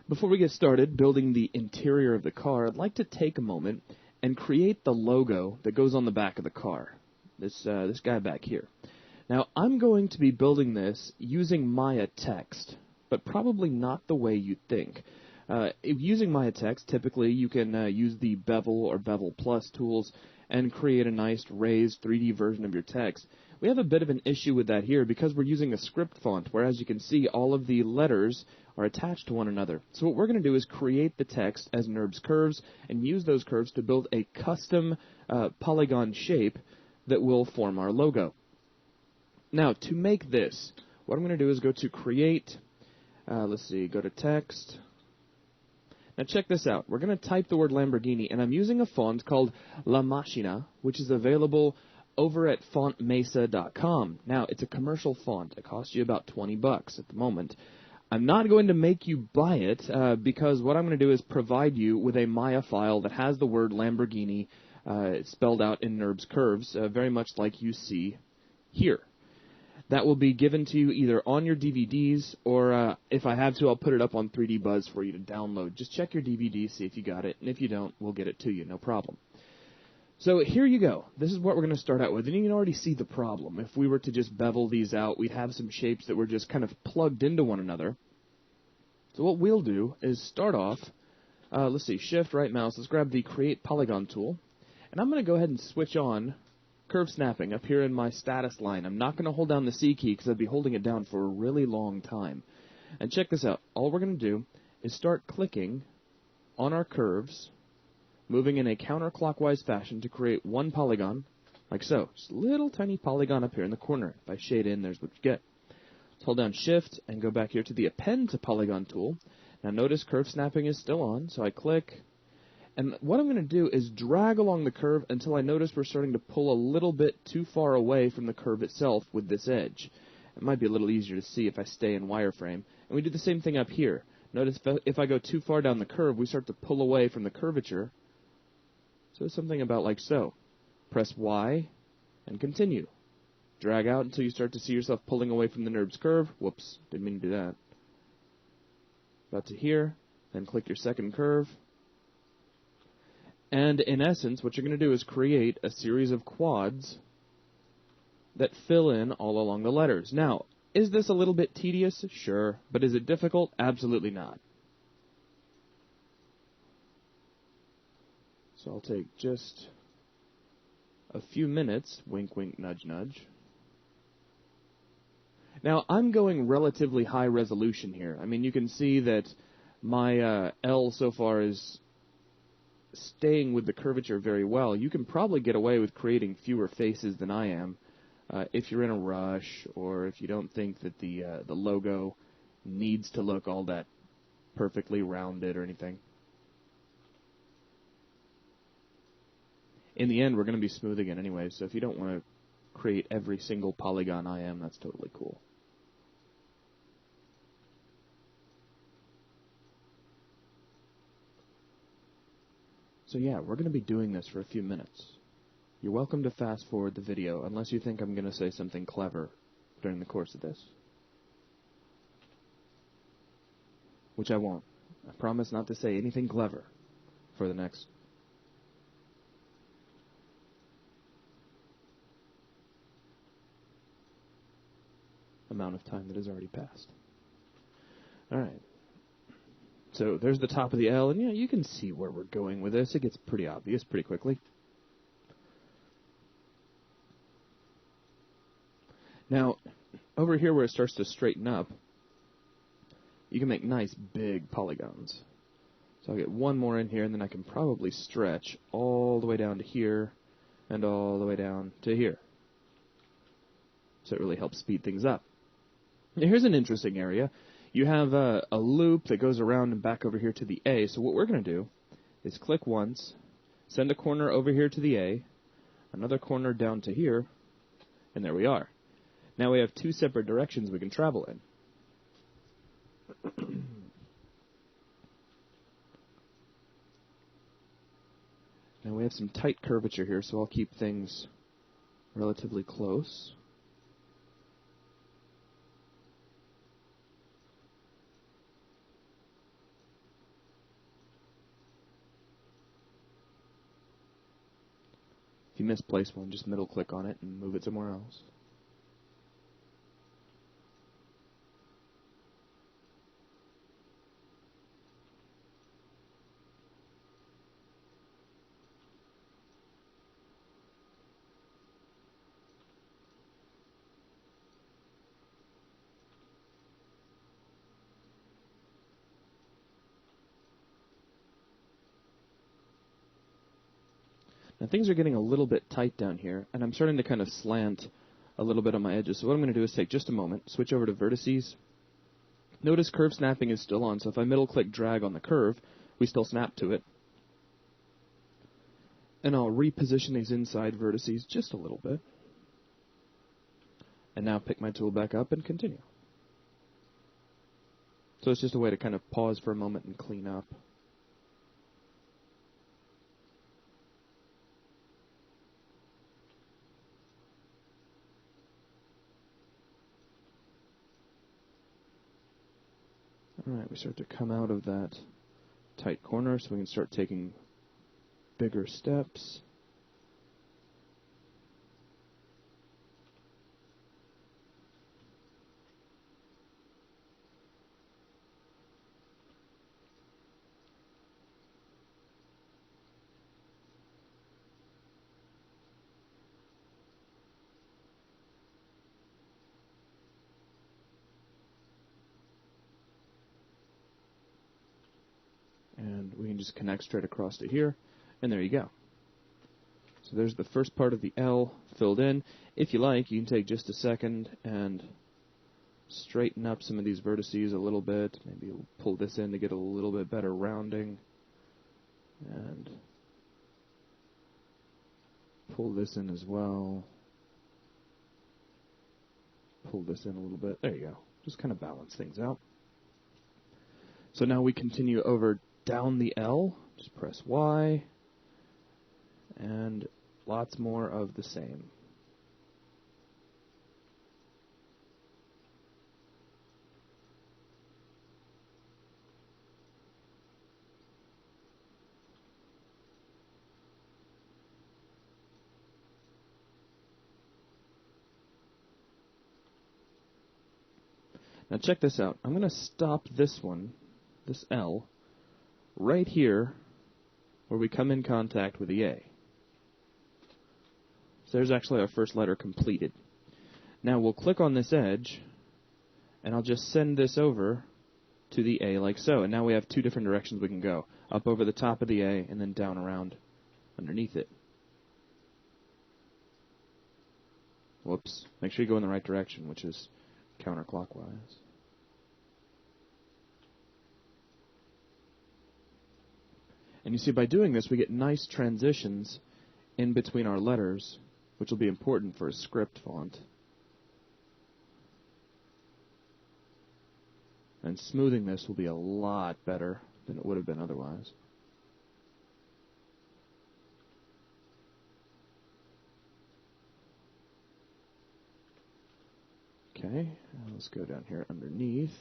Before we get started building the interior of the car, I'd like to take a moment and create the logo that goes on the back of the car. This guy back here. Now, I'm going to be building this using Maya text, but probably not the way you think. Using Maya text, typically you can use the Bevel or Bevel Plus tools and create a nice raised 3D version of your text. We have a bit of an issue with that here because we're using a script font, where as you can see, all of the letters are attached to one another. So what we're going to do is create the text as NURBS curves and use those curves to build a custom polygon shape that will form our logo. Now, to make this, what I'm going to do is go to Create, go to Text. Now check this out. We're going to type the word Lamborghini, and I'm using a font called La Machina, which is available over at fontmesa.com. Now, it's a commercial font. It costs you about $20 at the moment. I'm not going to make you buy it because what I'm going to do is provide you with a Maya file that has the word Lamborghini spelled out in NURBS curves, very much like you see here. That will be given to you either on your DVDs or if I have to, I'll put it up on 3D Buzz for you to download. Just check your DVD, see if you got it, and if you don't, we'll get it to you, no problem. So here you go. This is what we're going to start out with, and you can already see the problem. If we were to just bevel these out, we'd have some shapes that were just kind of plugged into one another. So what we'll do is start off, Shift, right mouse, let's grab the Create Polygon tool, and I'm going to go ahead and switch on Curve Snapping up here in my status line. I'm not going to hold down the C key because I'd be holding it down for a really long time. And check this out. All we're going to do is start clicking on our curves, moving in a counterclockwise fashion to create one polygon, like so. Just a little tiny polygon up here in the corner. If I shade in, there's what you get. Let's hold down Shift and go back here to the Append to Polygon tool. Now notice Curve Snapping is still on, so I click. And what I'm going to do is drag along the curve until I notice we're starting to pull a little bit too far away from the curve itself with this edge. It might be a little easier to see if I stay in wireframe. And we do the same thing up here. Notice if I go too far down the curve, we start to pull away from the curvature. So something about like so. Press Y and continue. Drag out until you start to see yourself pulling away from the NURBS curve. Whoops, didn't mean to do that. About to here, then click your second curve. And in essence, what you're going to do is create a series of quads that fill in all along the letters. Now, is this a little bit tedious? Sure. But is it difficult? Absolutely not. So I'll take just a few minutes. Wink, wink, nudge, nudge. Now, I'm going relatively high resolution here. I mean, you can see that my L so far is staying with the curvature very well. You can probably get away with creating fewer faces than I am if you're in a rush or if you don't think that the logo needs to look all that perfectly rounded or anything. In the end, we're going to be smoothing it anyway, so if you don't want to create every single polygon I am, that's totally cool. So yeah, we're going to be doing this for a few minutes. You're welcome to fast forward the video, unless you think I'm going to say something clever during the course of this. Which I won't. I promise not to say anything clever for the next amount of time that has already passed. Alright. So there's the top of the L, and yeah, you can see where we're going with this. It gets pretty obvious pretty quickly. Now, over here where it starts to straighten up, you can make nice big polygons. So I'll get one more in here, and then I can probably stretch all the way down to here and all the way down to here. So it really helps speed things up. Now, here's an interesting area. You have a loop that goes around and back over here to the A. So what we're going to do is click once, send a corner over here to the A, another corner down to here, and there we are. Now we have two separate directions we can travel in. Now we have some tight curvature here, so I'll keep things relatively close. If you misplace one, just middle click on it and move it somewhere else. Now things are getting a little bit tight down here, and I'm starting to kind of slant a little bit on my edges. So what I'm going to do is take just a moment, switch over to vertices. Notice curve snapping is still on, so if I middle click drag on the curve, we still snap to it. And I'll reposition these inside vertices just a little bit. And now pick my tool back up and continue. So it's just a way to kind of pause for a moment and clean up. Alright, we start to come out of that tight corner, so we can start taking bigger steps. And we can just connect straight across to here, and there you go. So there's the first part of the L filled in. If you like, you can take just a second and straighten up some of these vertices a little bit. Maybe pull this in to get a little bit better rounding. And pull this in as well. Pull this in a little bit. There you go. Just kind of balance things out. So now we continue over down the L. Just press Y. And lots more of the same. Now check this out. I'm going to stop this one, this L, right here where we come in contact with the A. So there's actually our first letter completed. Now we'll click on this edge, and I'll just send this over to the A like so. And now we have two different directions we can go. Up over the top of the A, and then down around underneath it. Whoops. Make sure you go in the right direction, which is counterclockwise. And you see, by doing this, we get nice transitions in between our letters, which will be important for a script font. And smoothing this will be a lot better than it would have been otherwise. Okay, let's go down here underneath.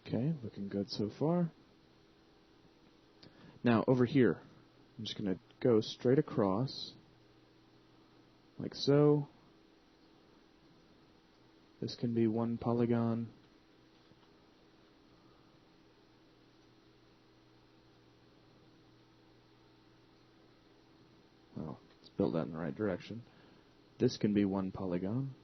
Okay, looking good so far. Now, over here, I'm just going to go straight across, like so. This can be one polygon. Well, let's build that in the right direction. This can be one polygon.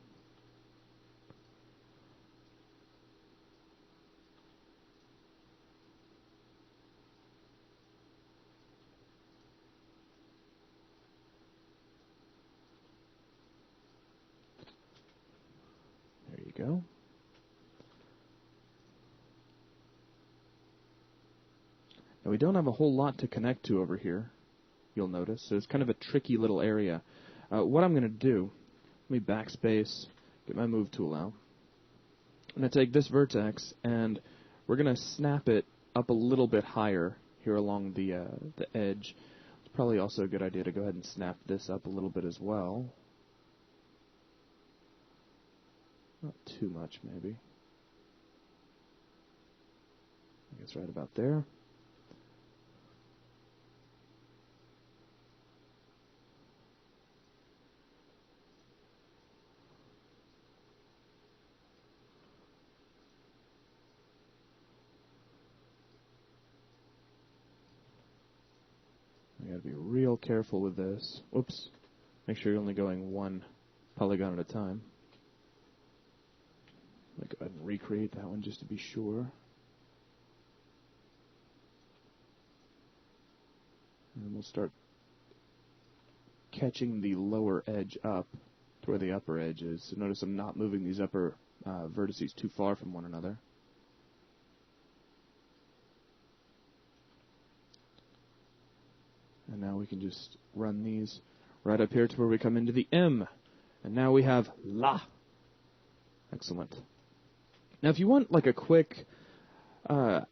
There you go. we don't have a whole lot to connect to over here, you'll notice. So it's kind of a tricky little area. What I'm going to do, let me backspace, get my move tool out. I'm going to take this vertex, and we're going to snap it up a little bit higher here along the edge. It's probably also a good idea to go ahead and snap this up a little bit as well. Not too much, maybe. I guess right about there. You gotta be real careful with this. Whoops. Make sure you're only going one polygon at a time. Let me go ahead and recreate that one just to be sure. And we'll start catching the lower edge up to where the upper edge is. So notice I'm not moving these upper vertices too far from one another. And now we can just run these right up here to where we come into the M. And now we have La. Excellent. Now if you want like a quick, I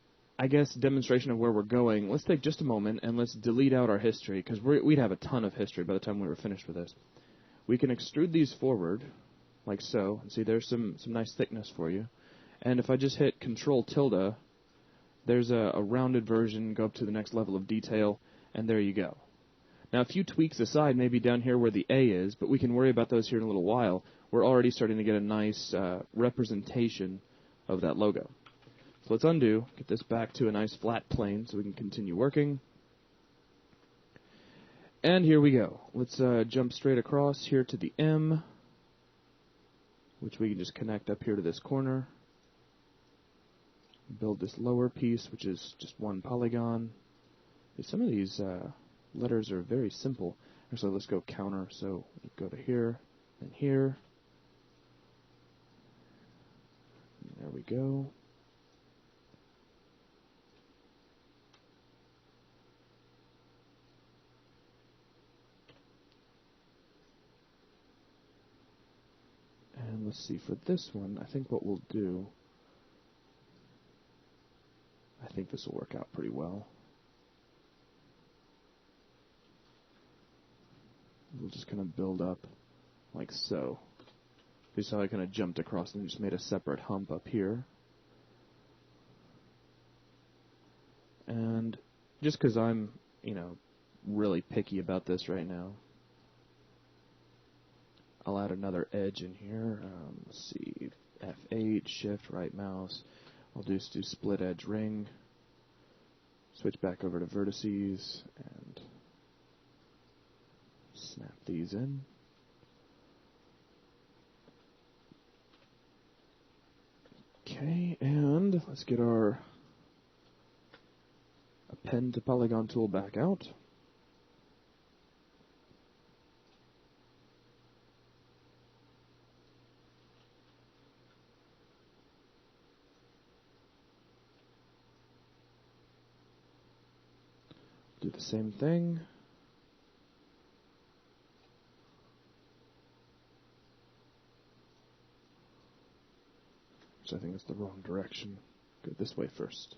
guess, demonstration of where we're going, let's take just a moment and let's delete out our history, because we'd have a ton of history by the time we were finished with this. We can extrude these forward, like so, and see there's some nice thickness for you. And if I just hit Control tilde, there's a rounded version, go up to the next level of detail, and there you go. Now a few tweaks aside, maybe down here where the A is, but we can worry about those here in a little while. We're already starting to get a nice representation of that logo. So let's undo, get this back to a nice flat plane so we can continue working. And here we go. Let's jump straight across here to the M, which we can just connect up here to this corner. Build this lower piece, which is just one polygon. Some of these letters are very simple. Actually, let's go counter. So go to here and here. And there we go. And let's see, for this one, I think what we'll do, I think this will work out pretty well. We'll just kind of build up like so. You saw I kind of jumped across and just made a separate hump up here. And just because I'm, really picky about this right now, I'll add another edge in here. Let's see, F8, Shift, right mouse. I'll just do split edge ring. Switch back over to vertices and snap these in. Okay, and let's get our append to polygon tool back out. Do the same thing. Which I think is the wrong direction. Go this way first.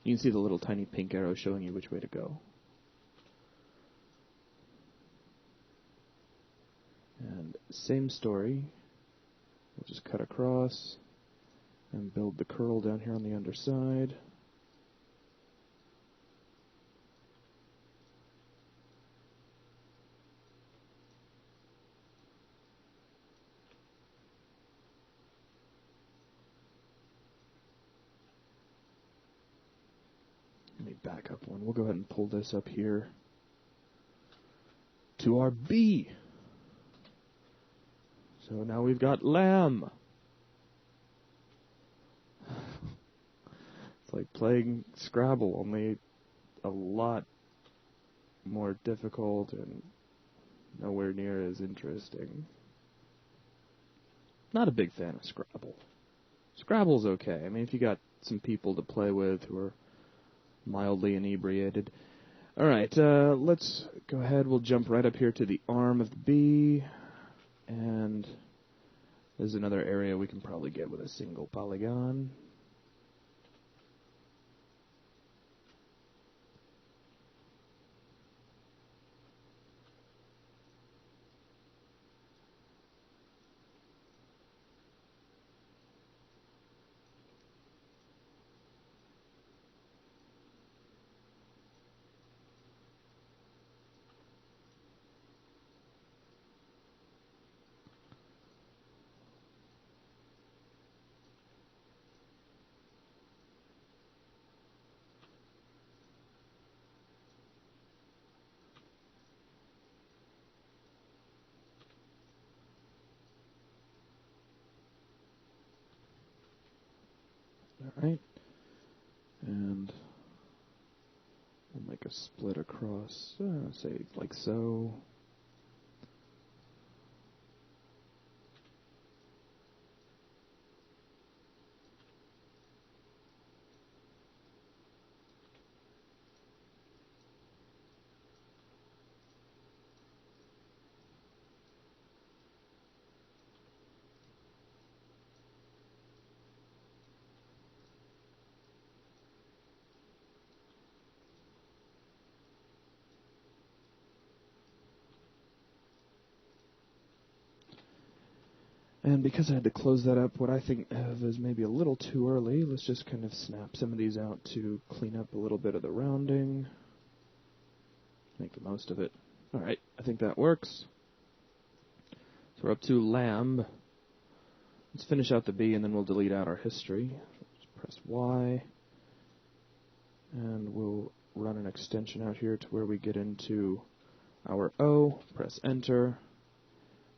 You can see the little tiny pink arrow showing you which way to go. And same story. We'll just cut across and build the curl down here on the underside. Let me back up one. We'll go ahead and pull this up here to our B. So now we've got lamb. It's like playing Scrabble, only a lot more difficult and nowhere near as interesting. Not a big fan of Scrabble. Scrabble's okay. I mean, if you got some people to play with who are mildly inebriated. Alright, let's go ahead. We'll jump right up here to the arm of the bee. And there's another area we can probably get with a single polygon. Alright, and we'll make a split across, say, like so. And because I had to close that up, what I think of is maybe a little too early, let's just kind of snap some of these out to clean up a little bit of the rounding. Make the most of it. Alright, I think that works. So we're up to lamb. Let's finish out the B and then we'll delete out our history. Just press Y. And we'll run an extension out here to where we get into our O. Press enter.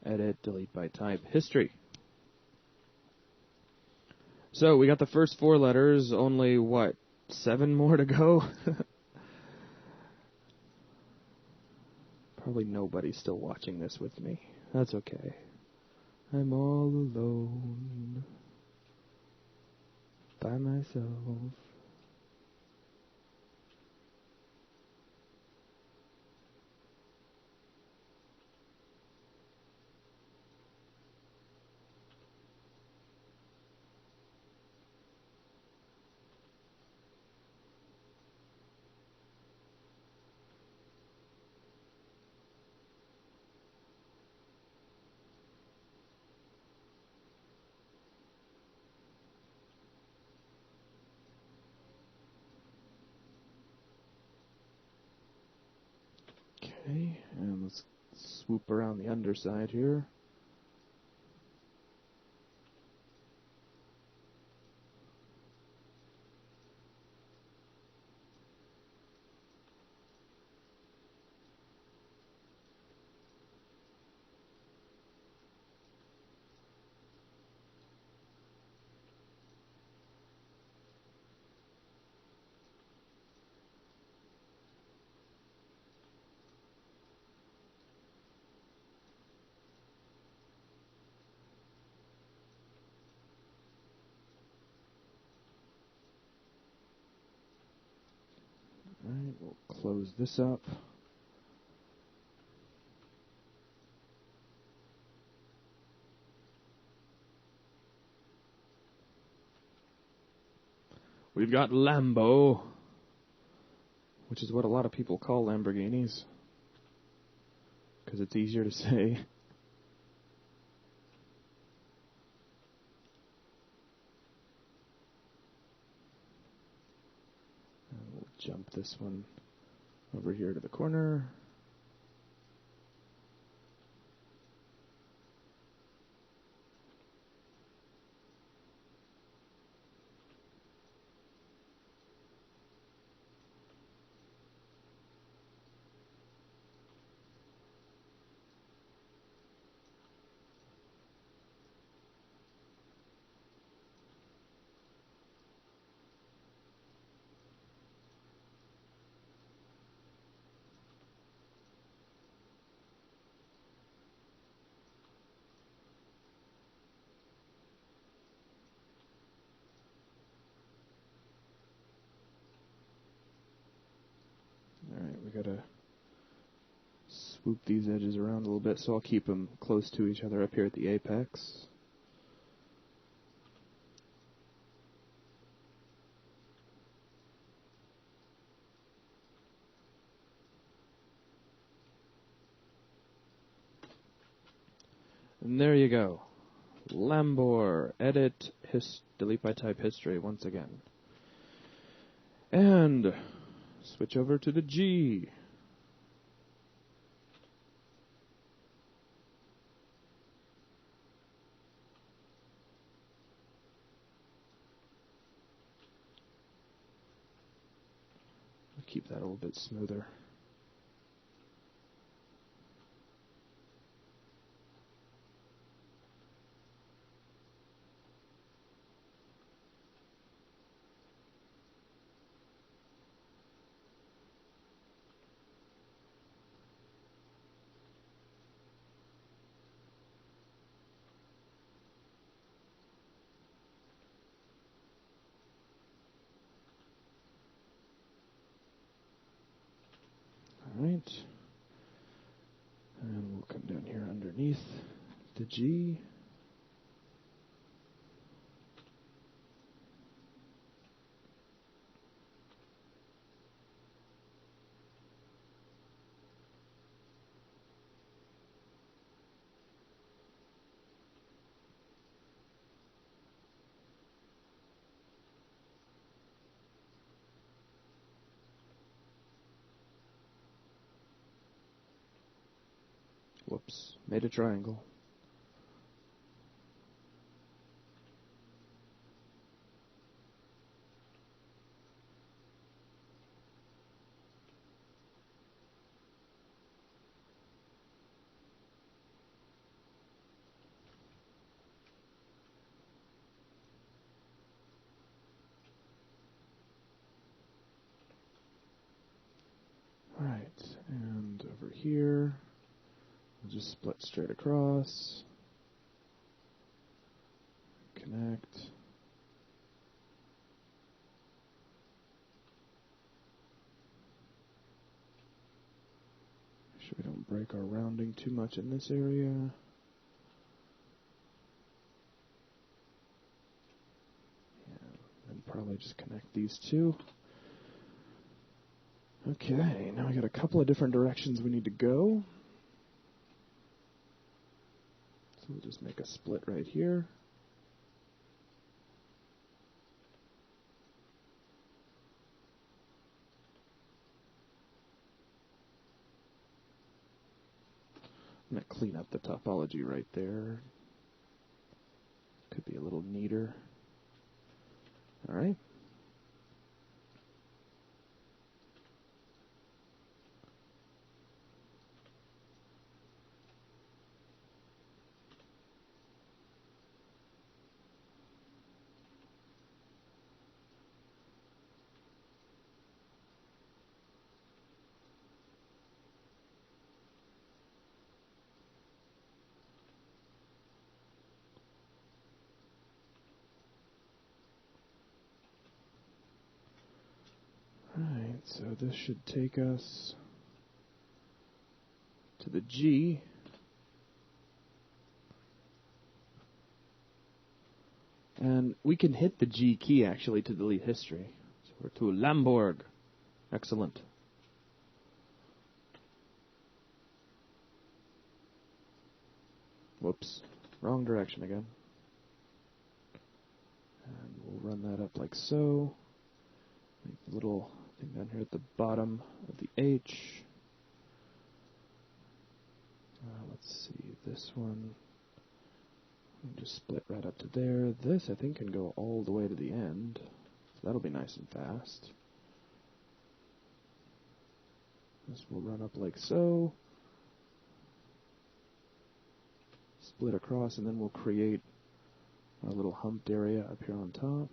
Edit, delete by type, history. So we got the first 4 letters, only, what, 7 more to go? Probably nobody's still watching this with me. That's okay. I'm all alone. By myself. Okay, and let's swoop around the underside here. Alright, we'll close this up. We've got Lambo, which is what a lot of people call Lamborghinis, because it's easier to say. And we'll jump this one over here to the corner. gotta swoop these edges around a little bit, so I'll keep them close to each other up here at the apex. And there you go. Lambor. Edit. Delete by type history once again. And switch over to the G. Keep that a little bit smoother. Alright. And we'll come down here underneath the G. Whoops, made a triangle. Alright, and over here, we'll just split straight across, connect. Make sure we don't break our rounding too much in this area. Yeah, and probably just connect these two. Okay, now we got a couple of different directions we need to go. So we'll just make a split right here. I'm going to clean up the topology right there. Could be a little neater. All right. Alright, so this should take us to the G. And we can hit the G key actually to delete history. So we're to Lamborg. Excellent. Whoops. Wrong direction again. And we'll run that up like so. Make the little thing down here at the bottom of the H. Let's see, this one. Just split right up to there. This, I think, can go all the way to the end. So that'll be nice and fast. This will run up like so. Split across, and then we'll create a little humped area up here on top.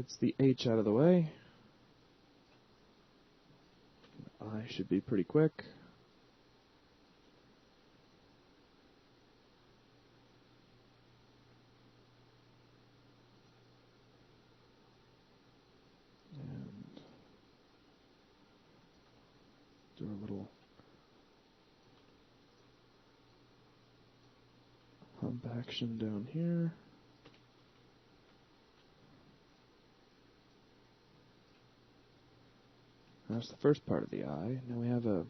gets the H out of the way. I should be pretty quick. And do a little hump action down here. That's the first part of the eye. Now we have a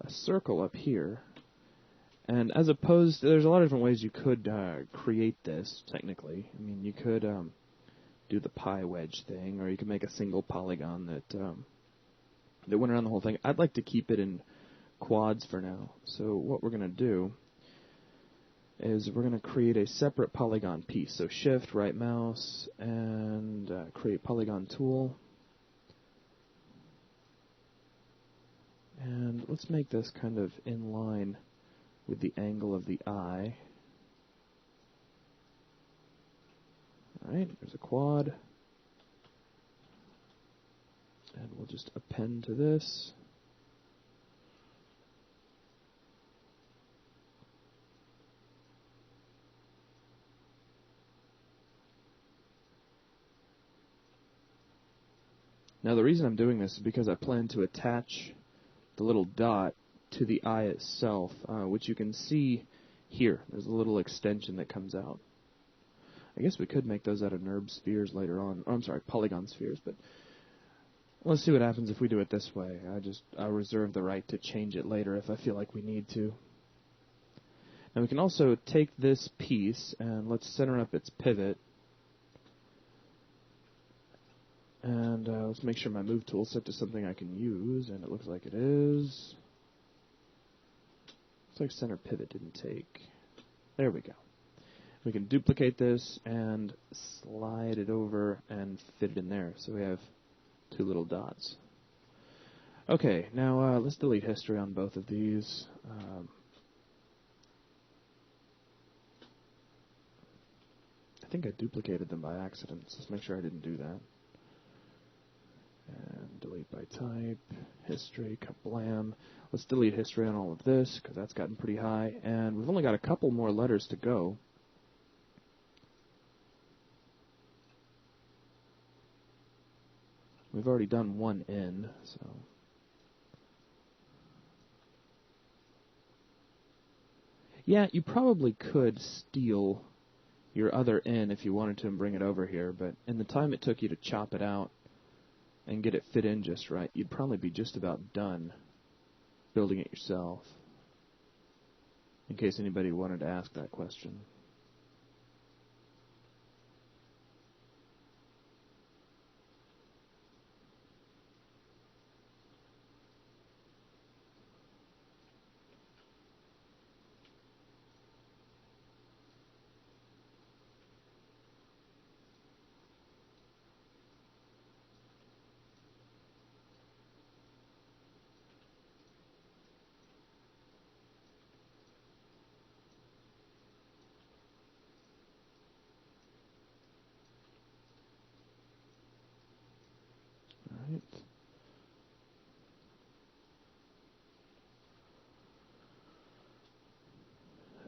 circle up here. And as opposed, there's a lot of different ways you could create this, technically. I mean, you could do the pie wedge thing, or you could make a single polygon that went around the whole thing. I'd like to keep it in quads for now. So what we're going to do is we're going to create a separate polygon piece. So shift, right mouse, and create polygon tool. And let's make this kind of in line with the angle of the eye. Alright, there's a quad. And we'll just append to this. Now the reason I'm doing this is because I plan to attach the little dot to the eye itself, which you can see here. There's a little extension that comes out. I guess we could make those out of NURB spheres later on. Oh, I'm sorry, polygon spheres, but let's see what happens if we do it this way. I'll reserve the right to change it later if I feel like we need to. Now we can also take this piece and let's center up its pivot. And let's make sure my move tool is set to something I can use, and it looks like it is. Looks like center pivot didn't take. There we go. We can duplicate this and slide it over and fit it in there. So we have two little dots. Okay, now let's delete history on both of these. I think I duplicated them by accident, so let's make sure I didn't do that. And delete by type, history, kablam. Let's delete history on all of this, because that's gotten pretty high. And we've only got a couple more letters to go. We've already done one N, so. Yeah, you probably could steal your other N if you wanted to and bring it over here, but in the time it took you to chop it out and get it fit in just right, you'd probably be just about done building it yourself, in case anybody wanted to ask that question. Alright.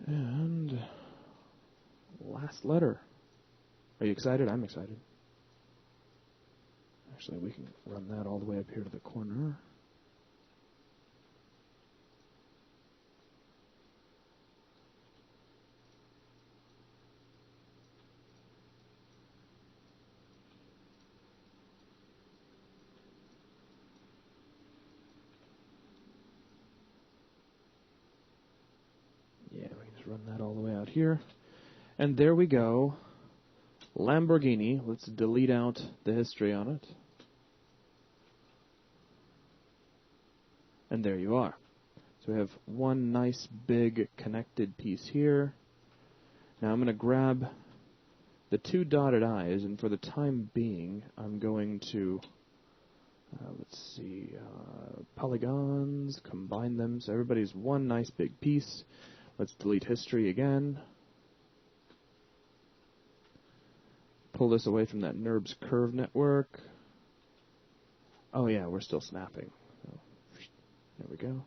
And last letter. Are you excited? I'm excited. Actually, we can run that all the way up here to the corner. Yeah, we can just run that all the way out here. And there we go. Lamborghini. Let's delete out the history on it. And there you are. So we have one nice big connected piece here. Now I'm going to grab the two dotted eyes, and for the time being, I'm going to, let's see, polygons, combine them, so everybody's one nice big piece. Let's delete history again. pull this away from that NURBS curve network. Oh yeah, we're still snapping. So, there we go.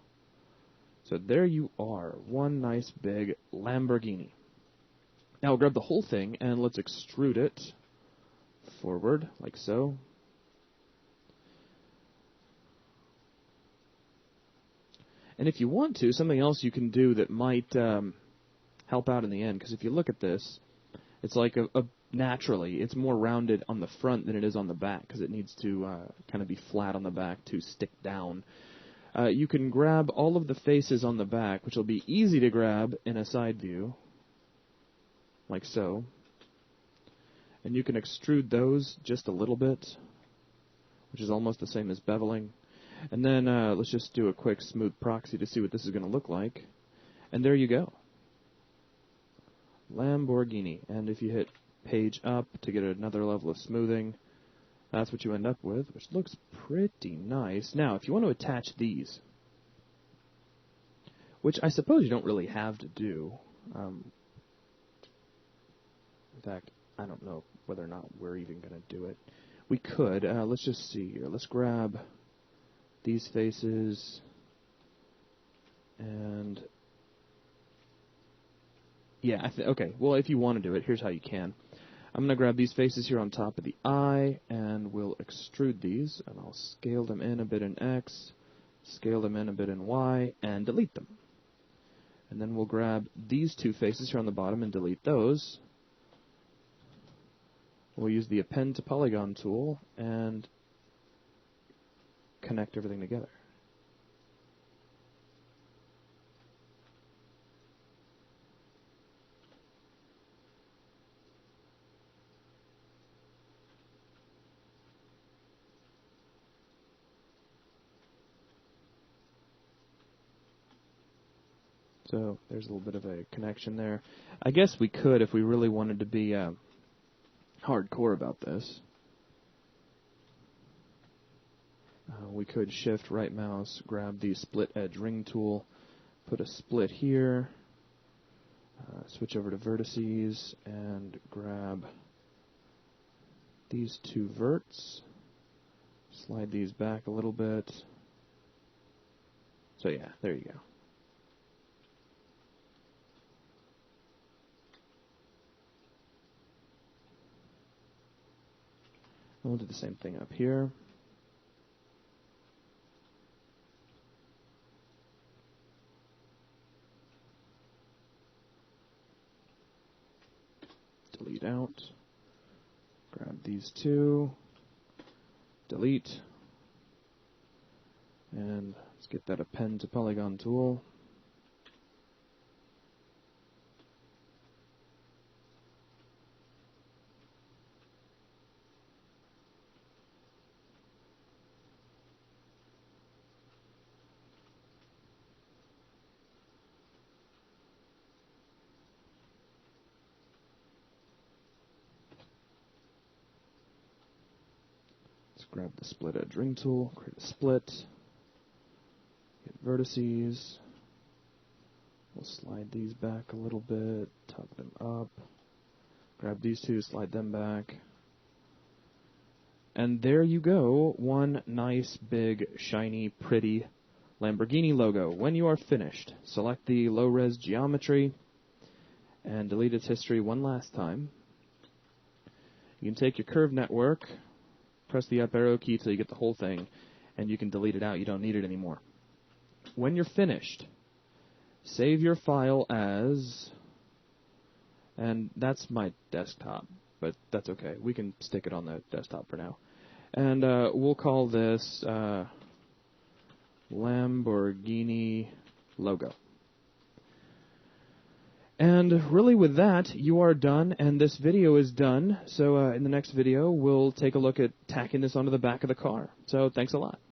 So there you are, one nice big Lamborghini. Now we'll grab the whole thing and let's extrude it forward, like so. And if you want to, something else you can do that might help out in the end, because if you look at this, it's like naturally, it's more rounded on the front than it is on the back, because it needs to kind of be flat on the back to stick down. You can grab all of the faces on the back, which will be easy to grab in a side view, like so. And you can extrude those just a little bit, which is almost the same as beveling. And then let's just do a quick smooth proxy to see what this is going to look like. And there you go. Lamborghini. And if you hit page up to get another level of smoothing, that's what you end up with, which looks pretty nice. Now, if you want to attach these, which I suppose you don't really have to do. In fact, I don't know whether or not we're even going to do it. We could. Let's just see here. Let's grab these faces and yeah, okay, well, if you want to do it, here's how you can. I'm going to grab these faces here on top of the eye, and we'll extrude these, and I'll scale them in a bit in X, scale them in a bit in Y, and delete them. And then we'll grab these two faces here on the bottom and delete those. We'll use the Append to Polygon tool and connect everything together. So there's a little bit of a connection there. I guess we could, if we really wanted to be hardcore about this, we could shift right mouse, grab the split edge ring tool, put a split here, switch over to vertices, and grab these two verts, slide these back a little bit. So yeah, there you go. We'll do the same thing up here. Delete out. Grab these two. Delete. And let's get that Append to Polygon tool. Grab the split edge ring tool, create a split, get vertices, we'll slide these back a little bit, tuck them up, grab these two, slide them back, and there you go, one nice, big, shiny, pretty Lamborghini logo. When you are finished, select the low-res geometry and delete its history one last time. You can take your curve network, press the up arrow key till you get the whole thing, and you can delete it out. You don't need it anymore. When you're finished, save your file as, and that's my desktop, but that's okay. We can stick it on the desktop for now. And we'll call this Lamborghini logo. And really with that, you are done, and this video is done. So in the next video, we'll take a look at tacking this onto the back of the car. So thanks a lot.